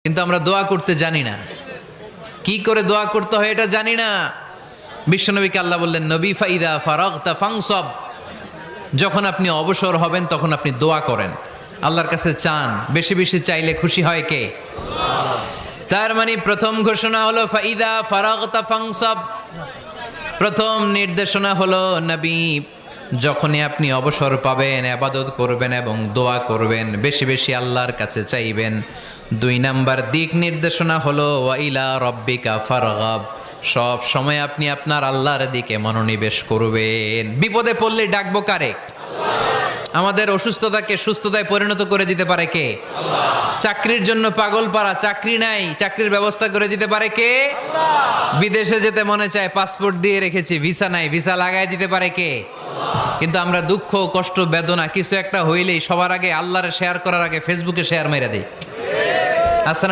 কিন্তু আমরা দোয়া করতে জানি না। কি করে দোয়া করতে হয় এটা জানি না। বিশ্বনবীকে আল্লাহ বললেন, নবী ফাইদা ফারাগতা ফানসব, যখন আপনি অবসর হবেন তখন আপনি দোয়া করেন, আল্লাহর কাছে চান। বেশি বেশি চাইলে খুশি হয় কে? তার মানে প্রথম ঘোষণা হলো ফাইদা ফারাগতা ফানসব। প্রথম নির্দেশনা হলো, নবী যখনই আপনি অবসর পাবেন ইবাদত করবেন এবং দোয়া করবেন, বেশি বেশি আল্লাহর কাছে চাইবেন। 2 নাম্বার দিক নির্দেশনা হলো ওয়াইলা রব্বিকা ফারগাব, সব সময় আপনি আপনার আল্লাহর দিকে মনোনিবেশ করবেন। বিপদে পড়লে ডাকবো কারে? আমাদের অসুস্থতাকে সুস্থতায় পরিণত করে দিতে পারে কে? চাকরির জন্য পাগল পারা, চাকরি নাই, চাকরির ব্যবস্থা করে দিতে পারে কে? বিদেশে যেতে মনে চায়, পাসপোর্ট দিয়ে রেখেছি, ভিসা নাই, ভিসা লাগাই দিতে পারে কে? কিন্তু আমরা দুঃখ কষ্ট বেদনা কিছু একটা হইলেই সবার আগে আল্লাহরে শেয়ার করার আগে ফেসবুকে শেয়ার মেরে দেই। আসলে